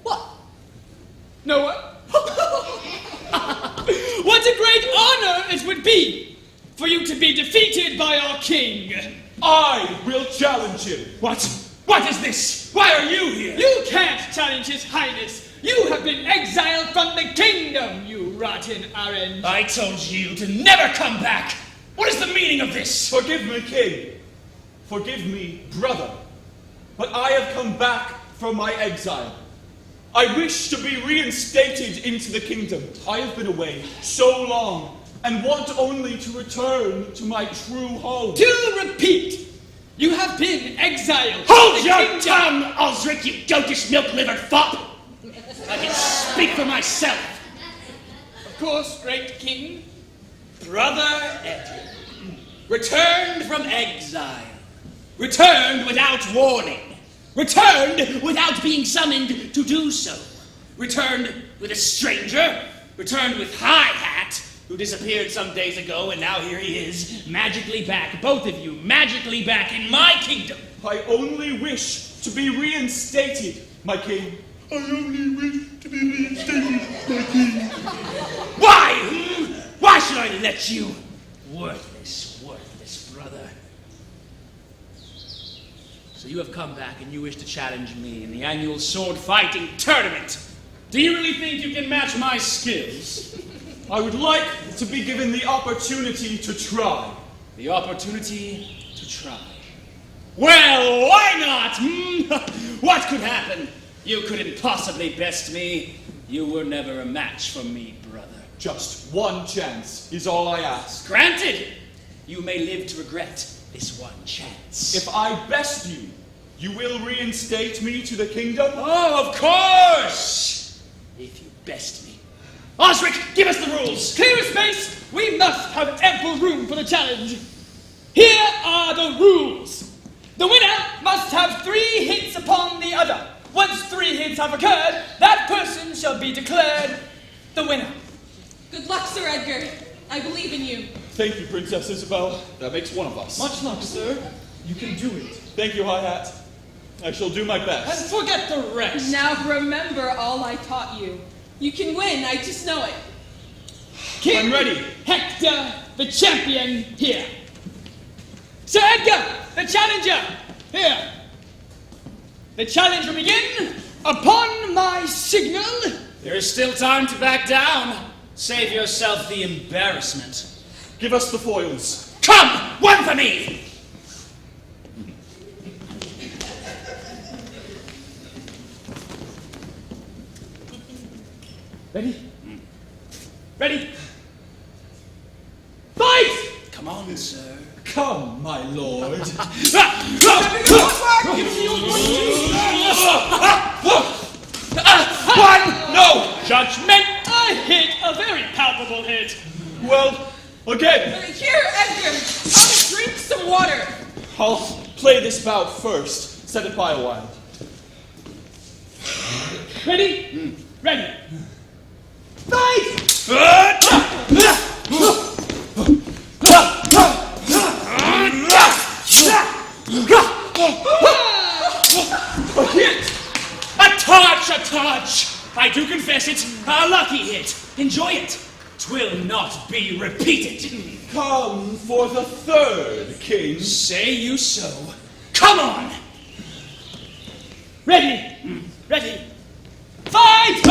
What? No one? What a great honor it would be for you to be defeated by our king. I will challenge him. What? What is this? Why are you here? You can't challenge his highness. You have been exiled from the kingdom, you rotten orange. I told you to never come back. What is the meaning of this? Forgive me, king. Forgive me, brother. But I have come back from my exile. I wish to be reinstated into the kingdom. I have been away so long and want only to return to my true home. To repeat, you have been exiled. Hold your tongue, Osric, you goatish milk-livered fop! I can speak for myself. Of course, great king. Brother Edgar, returned from exile, returned without warning, returned without being summoned to do so, returned with a stranger, returned with High Hat, who disappeared some days ago, and now here he is, magically back, both of you, magically back in my kingdom. I only wish to be reinstated, my king. I only wish to be reinstated, my king. Why? Why should I let you? Worthless brother. So you have come back and you wish to challenge me in the annual sword-fighting tournament. Do you really think you can match my skills? I would like to be given the opportunity to try. The opportunity to try. Well, why not? What could happen? You couldn't possibly best me. You were never a match for me, brother. Just one chance is all I ask. Granted, you may live to regret this one chance. If I best you, you will reinstate me to the kingdom? Oh, of course! If you best me. Osric, give us the rules! Clear space! We must have ample room for the challenge. Here are the rules. The winner must have 3 hits upon the other. Once 3 hits have occurred, that person shall be declared the winner. Good luck, Sir Edgar. I believe in you. Thank you, Princess Isabel. That makes one of us. Much luck, sir. You can do it. Thank you, High Hat. I shall do my And best. forget the rest. Now remember all I taught you. You can win, I just know it. King I'm ready. Hector, the champion, here. Sir Edgar, the challenger, here. The challenge will begin upon my signal. There is still time to back down. Save yourself the embarrassment. Give us the foils. Come! One for me! Ready? Ready? Fight! Come on, sir. Come, my lord. One! No! Judgment! I hit a very palpable hit. Well, again. Here, Edgar, have a drink some water. I'll play this bout first. Set it by a while. Ready? Ready. Fight! A hit! A touch! I do confess it, a lucky hit. Enjoy it. 'Twill not be repeated. Come for the third, King. Say you so. Come on! Ready? Ready. Fight!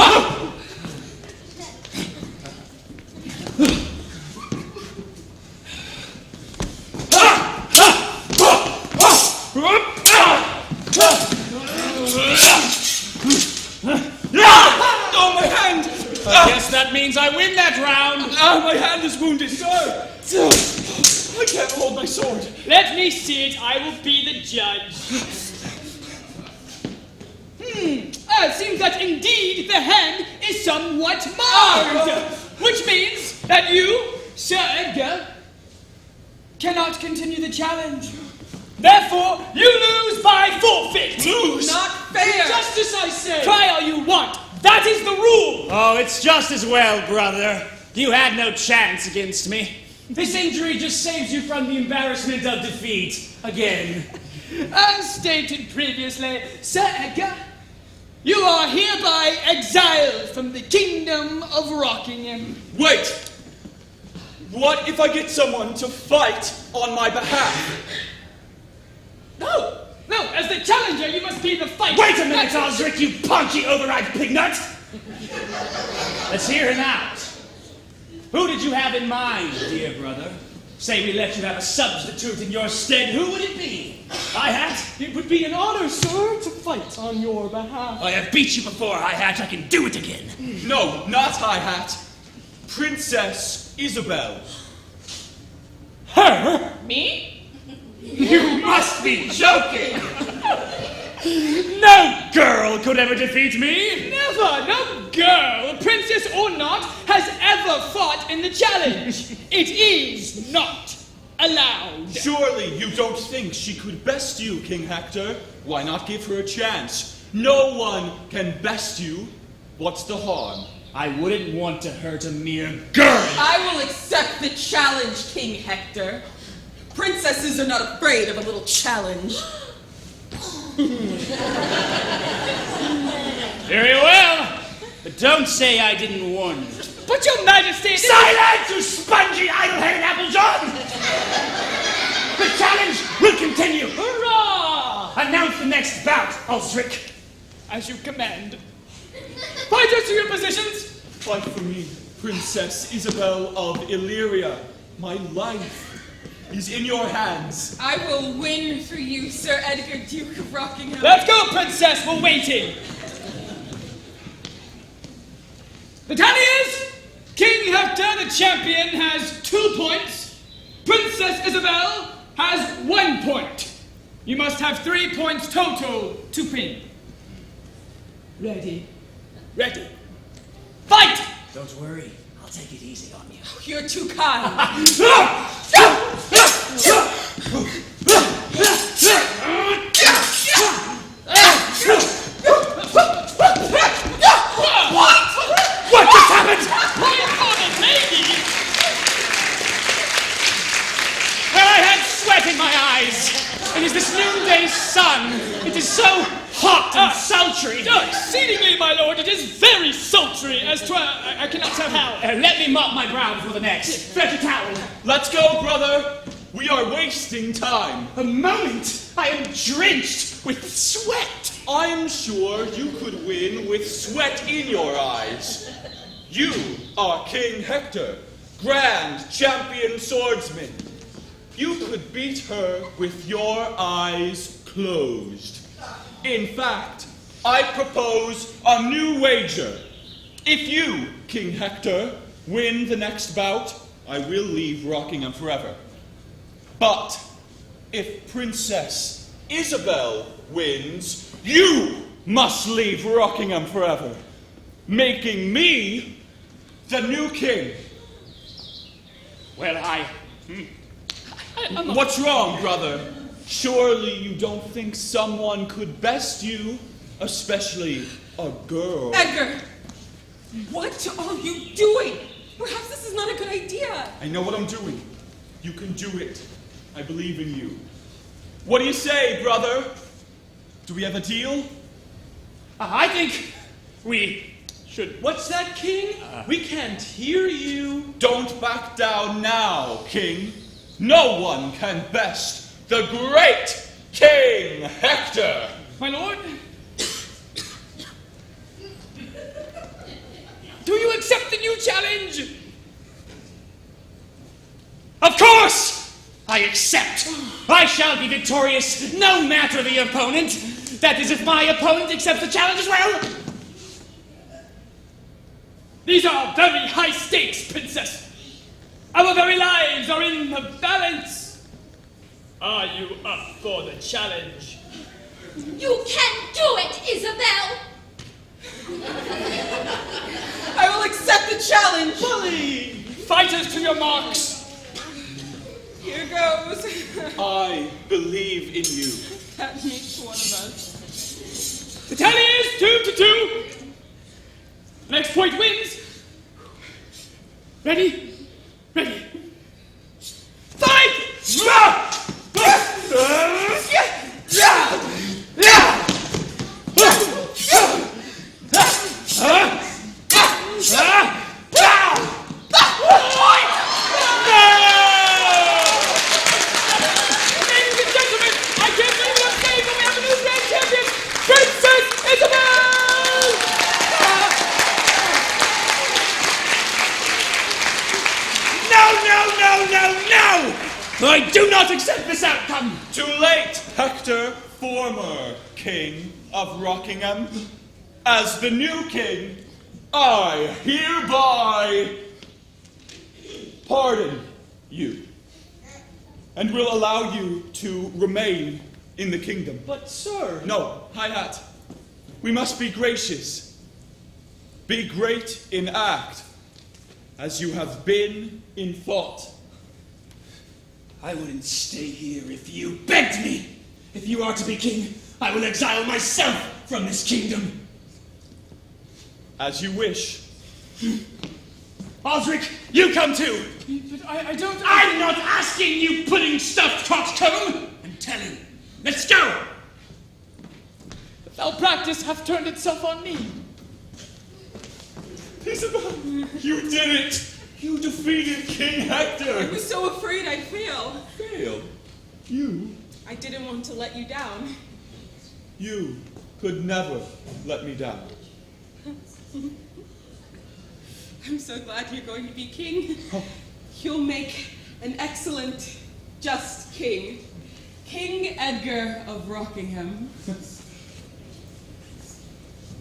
Oh, my hand! I guess that means I win that round. My hand is wounded, sir. I can't hold my sword. Let me see it. I will be the judge. It seems that indeed the hand is somewhat marred. Which means that you, Sir Edgar, cannot continue the challenge. Therefore, you lose by forfeit. Lose? Not fair! Justice, I say. Try all you want. That is the rule. Oh, it's just as well, brother. You had no chance against me. This injury just saves you from the embarrassment of defeat. Again. As stated previously, Sir Edgar, you are hereby exiled from the kingdom of Rockingham. Wait! What if I get someone to fight on my behalf? No, as the challenger, you must be the fighter. Wait a minute, Osric, you paunchy, overripe pignut! Let's hear him out. Who did you have in mind, dear brother? Say we let you have a substitute in your stead, who would it be? Hi-Hat? It would be an honor, sir, to fight on your behalf. I have beat you before, Hi-Hat. I can do it again. No, not Hi-Hat. Princess Isabel. Her? Me? You must be joking! No girl could ever defeat me! Never! No girl, princess or not, has ever fought in the challenge. It is not allowed. Surely you don't think she could best you, King Hector? Why not give her a chance? No one can best you. What's the harm? I wouldn't want to hurt a mere girl. I will accept the challenge, King Hector. Princesses are not afraid of a little challenge. Very well, but don't say I didn't warn you. But your majesty... Silence, you spongy, idle-headed Applejaw! The challenge will continue. Hurrah! Announce the next bout, Osric. As you command. Fighters to your positions. Fight for me, Princess Isabel of Illyria. My life is in your hands. I will win for you, Sir Edgar, Duke of Rockingham. Let's go, princess, we're waiting. The tally is, King Hector, the champion, has 2 points. Princess Isabel has 1 point. You must have 3 points total to pin. Ready? Ready. Fight! Don't worry, I'll take it easy on you. You're too kind. What just happened? Maybe. Well, I had sweat in my eyes. It is this noonday sun. It is so hot and sultry. Exceedingly, my lord. It is very sultry. As to I cannot tell how. Let me mop my brow before the next. Fetch a towel. Let's go, brother. We are wasting time. A moment. I am drenched with sweat. I'm sure you could win with sweat in your eyes. You are King Hector, grand champion swordsman. You could beat her with your eyes closed. In fact, I propose a new wager. If you, King Hector, win the next bout, I will leave Rockingham forever. But if Princess Isabel wins, you must leave Rockingham forever, making me the new king. Well, What's wrong, brother? Surely you don't think someone could best you, especially a girl. Edgar, what are you doing? Perhaps this is not a good idea. I know what I'm doing. You can do it. I believe in you. What do you say, brother? Do we have a deal? I think we should. What's that, King? We can't hear you. Don't back down now, King. No one can best the great King Hector. My lord? Do you accept the new challenge? Of course! I accept. I shall be victorious, no matter the opponent. That is, if my opponent accepts the challenge as well. These are very high stakes, princess. Our very lives are in the balance. Are you up for the challenge? You can do it, Isabel! I will accept the challenge. Bully! Fighters to your marks. Here goes. I believe in you. That makes one of us. The tally is 2-2. The next point wins. Ready? Ready. Fight! I do not accept this outcome! Too late, Hector, former King of Rockingham. As the new king, I hereby pardon you and will allow you to remain in the kingdom. But, sir... No, hi-hat. We must be gracious. Be great in act, as you have been in thought. I wouldn't stay here if you begged me. If you are to be king, I will exile myself from this kingdom. As you wish. Osric, you come too. But I don't... I'm not asking you pudding stuffed coxcomb. I'm telling. Let's go. The foul practice hath turned itself on me. Isabel, you did it! You defeated King Hector! I was so afraid I'd fail. Fail? You? I didn't want to let you down. You could never let me down. I'm so glad you're going to be king. You'll make an excellent, just king. King Edgar of Rockingham.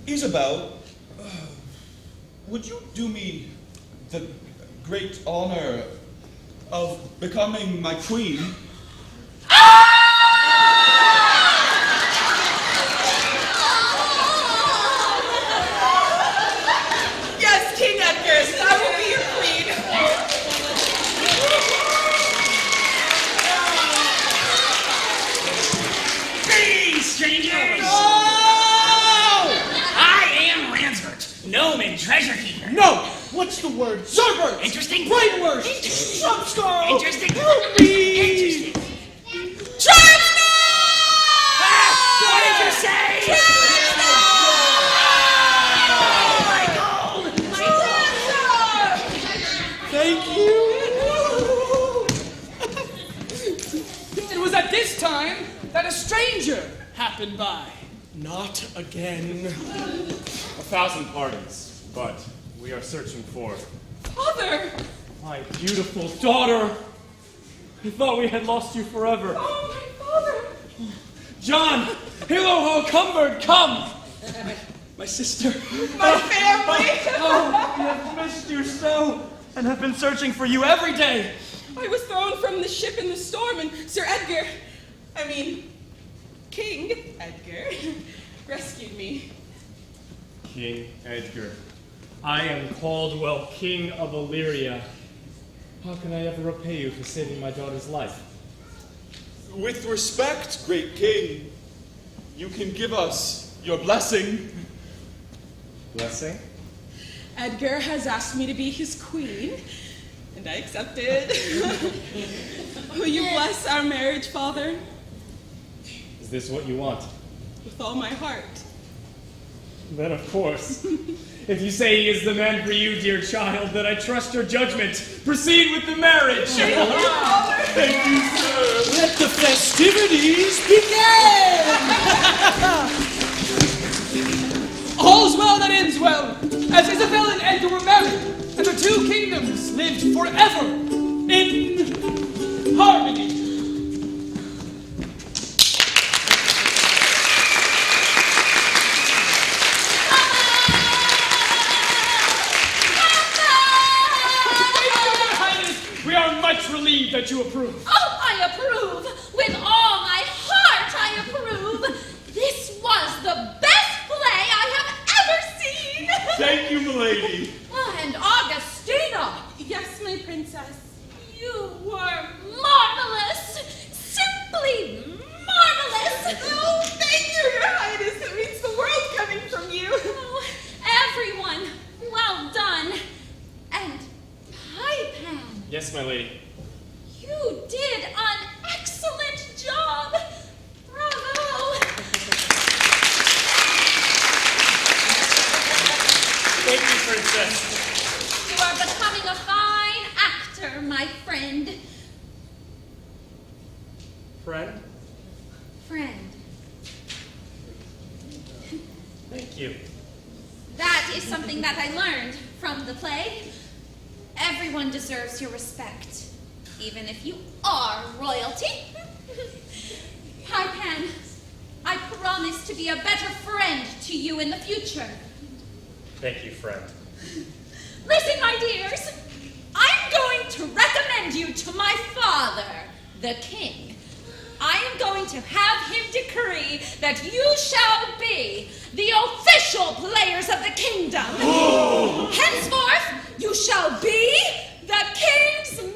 Isabel, would you do me the great honor of becoming my queen? Yes, King Edgar, I will be your queen. Hey, strangers! I am Ranzbert, Noppen treasure keeper. No! What's the word? Zerbert! Interesting. Brainworst! Subskull! Interesting. Interesting. What did you say? Thank you! It was at this time that a stranger happened by. Not again. 1,000 pardons, but we are searching for Father! my beautiful daughter. We thought we had lost you forever. Oh, my father! John, Hillo Cumberd, come! My sister. My family! Oh, we have missed you so, and have been searching for you every day. I was thrown from the ship in the storm, and King Edgar rescued me. King Edgar, I am Caldwell, King of Illyria. How can I ever repay you for saving my daughter's life? With respect, great king, you can give us your blessing. Blessing? Edgar has asked me to be his queen, and I accepted. Will you bless our marriage, Father? Is this what you want? With all my heart. Then of course. If you say he is the man for you, dear child, then I trust your judgment. Proceed with the marriage. Thank you, Father. Thank you, sir. Let the festivities begin! All's well that ends well, as Isabel and Edgar were married, and the two kingdoms lived forever in harmony. We are much relieved that you approve. Oh, I approve! With all my heart, I approve! This was the best play I have ever seen! Thank you, milady. And Augustina! Yes, my princess. You were marvelous! Simply marvelous! Oh, thank you, Your Highness. It means the world coming from you. Oh, everyone, well done. And Pan, Yes, my lady. you did an excellent job. Bravo! Thank you, princess. You are becoming a fine actor, my friend. Friend? Friend. Thank you. That is something that I learned from the play. Everyone deserves your respect, even if you are royalty. Pan, I promise to be a better friend to you in the future. Thank you, friend. Listen, my dears, I'm going to recommend you to my father, the king. I am going to have him decree that you shall be the official players of the kingdom. Henceforth, you shall be the king's man.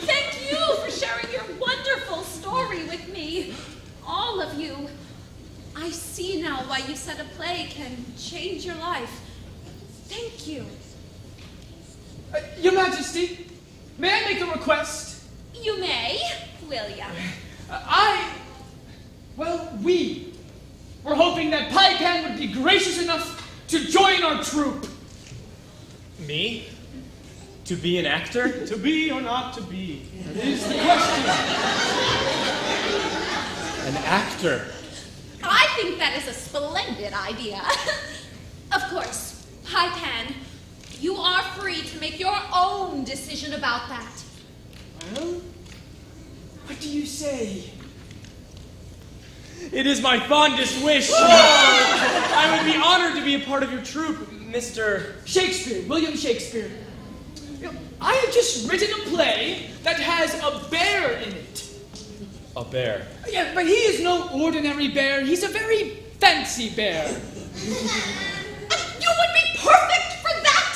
Thank you for sharing your wonderful story with me. All of you. I see now why you said a play can change your life. Thank you. Your Majesty, may I make a request? You may, will ya? We were hoping that Pan would be gracious enough to join our troupe. Me? To be an actor? To be or not to be? That is the question. An actor? I think that is a splendid idea. Of course, Pan, you are free to make your own decision about that. Well, what do you say? It is my fondest wish. I would be honored to be a part of your troupe, Mr. Shakespeare, William Shakespeare. I have just written a play that has a bear in it. A bear. Yeah, but he is no ordinary bear. He's a very fancy bear. You would be perfect for that!